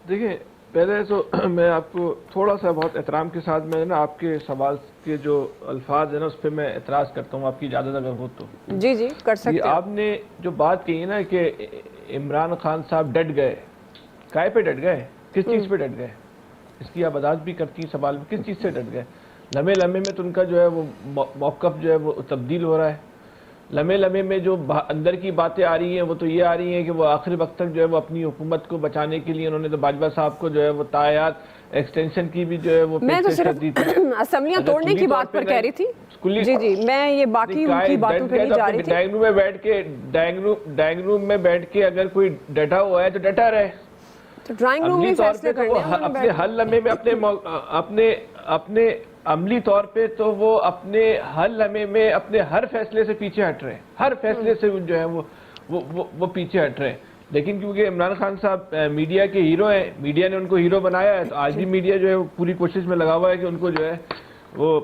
دیکھیں پہلے تو میں آپ کو تھوڑا سا بہت احترام کے ساتھ میں نا آپ کے سوال کے جو الفاظ ہیں نا اس پہ میں اعتراض کرتا ہوں، آپ کی اجازت اگر ہو تو۔ جی جی کر سکتے ہیں۔ آپ نے جو بات کہی ہے نا کہ عمران خان صاحب ڈٹ گئے، کائے پہ ڈٹ گئے؟ کس چیز پہ ڈٹ گئے؟ اس کی آپ وضاحت بھی کرتی ہیں سوال میں، کس چیز سے ڈٹ گئے؟ لمحے لمحے میں تو ان کا جو ہے وہ موقف جو ہے وہ تبدیل ہو رہا ہے۔ لمحے لمحے میں جو اندر کی باتیں آ رہی ہیں وہ تو یہ آ رہی ہیں کہ وہ آخری وقت تک جو ہے وہ اپنی حکومت کو بچانے کے لیے انہوں نے تو باجوہ صاحب کو جو ہے وہ تایات ایکسٹینشن کی بھی جو ہے وہ میں تو پیشکش کر دی تھی۔ صرف اسمبلیاں توڑنے کی بات پر کہہ رہی تھی۔ جی جی میں یہ باقی ان کی باتوں پہ نہیں جا رہی تھی۔ ڈائنگ روم میں بیٹھ کے ڈائنگ روم میں بیٹھ کے اگر کوئی ڈٹا ہوا ہے تو ڈٹا رہے۔ تو ڈرائنگ روم میں فیصلے کرنے ہیں اپنے ہر لمحے میں اپنے عملی طور پہ تو وہ اپنے ہر لمحے میں اپنے ہر فیصلے سے پیچھے ہٹ رہے ہیں، ہر فیصلے سے جو ہے وہ پیچھے ہٹ رہے ہیں۔ لیکن کیونکہ عمران خان صاحب میڈیا کے ہیرو ہیں، میڈیا نے ان کو ہیرو بنایا ہے، تو آج بھی میڈیا جو ہے وہ پوری کوشش میں لگا ہوا ہے کہ ان کو جو ہے وہ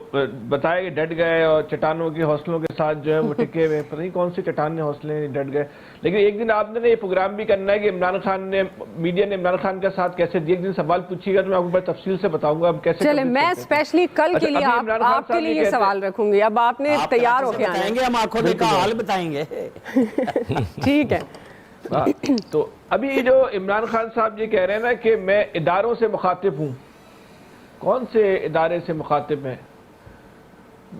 بتایا کہ ڈٹ گئے اور چٹانوں کے حوصلوں کے ساتھ جو ہے وہ ٹکے ہوئے، پتہ نہیں کون سے چٹان نے حوصلے ڈٹ گئے۔ لیکن ایک دن آپ نے یہ پروگرام بھی کرنا ہے کہ عمران خان نے میڈیا نے عمران خان کا ساتھ کیسے دیا، ایک دن سوال پوچھیے گا تو میں آپ کو بڑی تفصیل سے بتاؤں گا اب کیسے۔ چلے میں اسپیشلی کل کے لیے آپ کے لیے یہ سوال رکھوں گی، اب آپ نے تیار ہو کے آنا ہے، ہم آنکھوں دیکھا حال بتائیں گے۔ ٹھیک ہے۔ تو ابھی جو عمران خان صاحب یہ کہہ رہے ہیں نا کہ میں اداروں سے مخاطب ہوں، کون سے ادارے سے مخاطب ہیں؟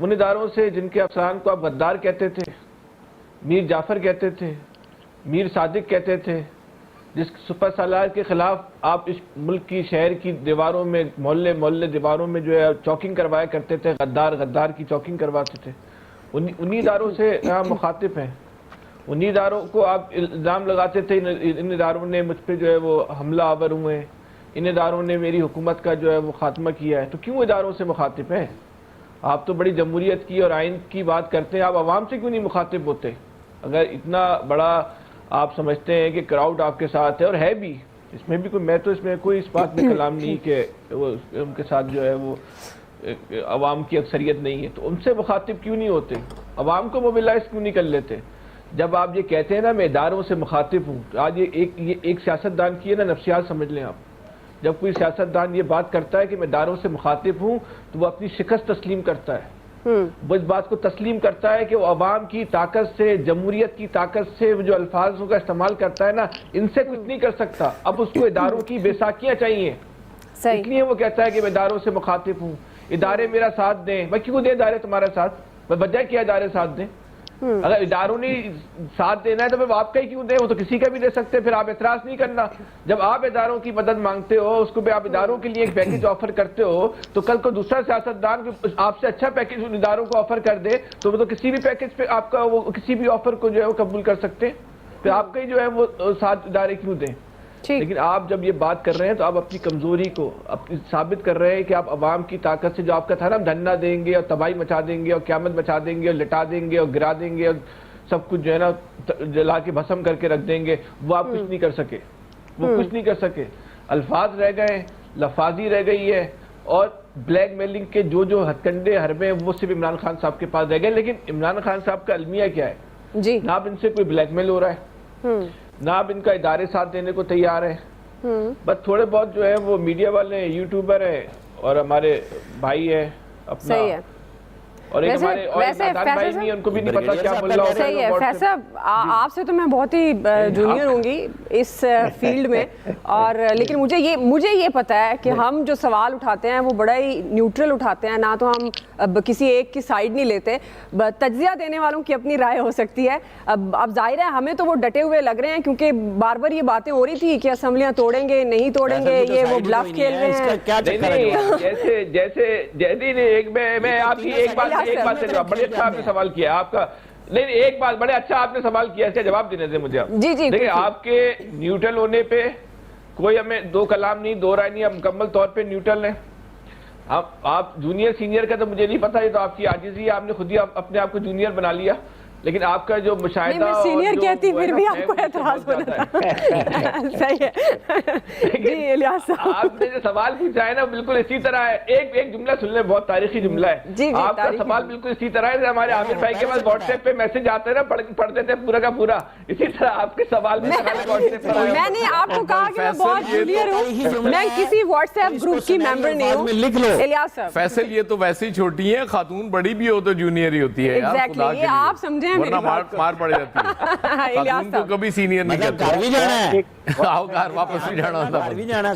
ان اداروں سے جن کے افسران کو آپ غدار کہتے تھے، میر جعفر کہتے تھے، میر صادق کہتے تھے، جس سپر سالار کے خلاف آپ اس ملک کی شہر کی دیواروں میں محلے دیواروں میں جو ہے چوکنگ کروایا کرتے تھے، غدار کی چوکنگ کرواتے تھے، انہی اداروں سے آپ مخاطب ہیں۔ انہی اداروں کو آپ الزام لگاتے تھے ان اداروں نے مجھ پہ جو ہے وہ حملہ آور ہوئے، ان اداروں نے میری حکومت کا جو ہے وہ خاتمہ کیا ہے، تو کیوں اداروں سے مخاطب ہیں؟ آپ تو بڑی جمہوریت کی اور آئین کی بات کرتے ہیں، آپ عوام سے کیوں نہیں مخاطب ہوتے؟ اگر اتنا بڑا آپ سمجھتے ہیں کہ کراؤڈ آپ کے ساتھ ہے، اور ہے بھی، اس میں بھی کوئی، میں تو اس میں کوئی اس بات میں کلام نہیں کہ وہ ان کے ساتھ جو ہے وہ عوام کی اکثریت نہیں ہے، تو ان سے مخاطب کیوں نہیں ہوتے؟ عوام کو موبلائز کیوں نہیں کر لیتے؟ جب آپ یہ کہتے ہیں نا میں اداروں سے مخاطب ہوں، تو آج یہ ایک سیاستدان کی ہے نا نفسیات سمجھ لیں آپ۔ جب کوئی سیاستدان یہ بات کرتا ہے کہ میں اداروں سے مخاطب ہوں تو وہ اپنی شکست تسلیم کرتا ہے، وہ اس بات کو تسلیم کرتا ہے کہ وہ عوام کی طاقت سے، جمہوریت کی طاقت سے جو الفاظوں کا استعمال کرتا ہے نا، ان سے کچھ نہیں کر سکتا، اب اس کو اداروں کی بیساکھیاں چاہیے، اس لیے وہ کہتا ہے کہ میں اداروں سے مخاطب ہوں، ادارے میرا ساتھ دیں۔ میں کیوں دیں ادارے تمہارا ساتھ؟ میں وجہ کیا ادارے ساتھ دیں؟ اگر اداروں نے ساتھ دینا ہے تو پھر آپ کا ہی کیوں دیں؟ وہ تو کسی کا بھی دے سکتے، پھر آپ اعتراض نہیں کرنا۔ جب آپ اداروں کی مدد مانگتے ہو، اس کو بھی آپ اداروں کے لیے ایک پیکیج آفر کرتے ہو، تو کل کو دوسرا سیاستدان آپ سے اچھا پیکیج ان اداروں کو آفر کر دے تو وہ تو کسی بھی پیکیج پہ آپ کا وہ کسی بھی آفر کو جو ہے وہ قبول کر سکتے ہیں، پھر آپ کا ہی جو ہے وہ ساتھ ادارے کیوں دیں؟ لیکن آپ جب یہ بات کر رہے ہیں تو آپ اپنی کمزوری کو ثابت کر رہے ہیں کہ آپ عوام کی طاقت سے جو آپ کا تھا نا دھرنا دیں گے اور تباہی مچا دیں گے اور قیامت مچا دیں گے اور لٹا دیں گے اور گرا دیں گے اور سب کچھ جو ہے نا جلا کے بھسم کر کے رکھ دیں گے، وہ آپ کچھ نہیں کر سکے، وہ کچھ نہیں کر سکے۔ الفاظ رہ گئے، لفاظی رہ گئی ہے، اور بلیک میلنگ کے جو ہتھ کنڈے حربے ہیں وہ صرف عمران خان صاحب کے پاس رہ گئے۔ لیکن عمران خان صاحب کا المیہ کیا ہے؟ جی نہ اب ان سے کوئی بلیک میل ہو رہا ہے، نہ اب ان کا ادارے ساتھ دینے کو تیار ہے، بس تھوڑے بہت جو ہے وہ میڈیا والے ہیں، یوٹیوبر ہیں اور ہمارے بھائی ہیں اپنا، اور ایک ہمارے اور نادان بھائی نہیں، ان کو بھی نہیں پتا کیا بول رہا ہوگا۔ صحیح ہے فیصل، آپ سے تو میں بہت ہی جونیئر ہوں گی اس فیلڈ میں، اور لیکن مجھے یہ پتا ہے کہ ہم جو سوال اٹھاتے ہیں وہ بڑا ہی نیوٹرل اٹھاتے ہیں، نہ تو ہم کسی ایک کی سائیڈ نہیں لیتے، تجزیہ دینے والوں کی اپنی رائے ہو سکتی ہے۔ اب ظاہر ہے ہمیں تو وہ ڈٹے ہوئے لگ رہے ہیں کیونکہ بار بار یہ باتیں ہو رہی تھی کہ اسمبلیاں توڑیں گے نہیں توڑیں گے، یہ وہ بلف کھیل رہے ہیں۔ جیسے میں آپ کی ایک بات سے جواب، بڑے اچھا آپ نے سوال کیا آپ کا، نہیں ایک بات بڑے اچھا آپ نے سوال کیا، اس کا جواب دینے سے مجھے آپ دیکھیں، آپ کے نیوٹرل ہونے پہ کوئی ہمیں دو کلام نہیں، دو رائے نہیں، آپ مکمل طور پہ نیوٹرل ہیں۔ آپ جونیئر سینئر کا تو مجھے نہیں پتا، یہ تو آپ کی عاجزی ہے، آپ نے خود ہی اپنے آپ کو جونیئر بنا لیا، لیکن آپ کا جو مشاہدہ میں اور سینئر جو کہتی وہ ہے پھر نا بھی فہم آپ کو مجھ سے اعتراض بہت ہونا زیادہ ہے۔ تھا صحیح ہے جی الیاس صاحب آپ نے جو سوال پوچھا ہے نا بالکل اسی طرح ہے، ایک جملہ سن لیں، بہت تاریخی جملہ ہے۔ جی جی آپ کا تاریخی سوال جملہ۔ بالکل اسی طرح ہے، ہمارے عامر بھائی کے پاس واٹس ایپ پہ میسج آتے ہیں نا، پڑھ دیتے ہیں پورا کا پورا، اسی طرح آپ کے سوال بھی واٹس ایپ پر آئے میں نے آپ کو کہا کہ میں بہت جونیئر ہوں، میں کسی واٹس ایپ گروپ کی ممبر نہیں ہوں۔ لکھ لو الیاس صاحب فیصل یہ تو ویسے ہی چھوٹی ہیں، خاتون بڑی بھی ہو تو جونیئر ہی ہوتی ہے یار، Exactly، خدا کے یہ لیے آپ سمجھیں میری ورنہ بات مار پڑ جاتی ہے، الیاس خاتون کو صاحب کبھی سینئر نہیں مطلب کرتے۔ گھر بھی جانا ہے آؤ گھر واپس بھی جانا ہوتا ہے۔ گھر بھی جانا ہے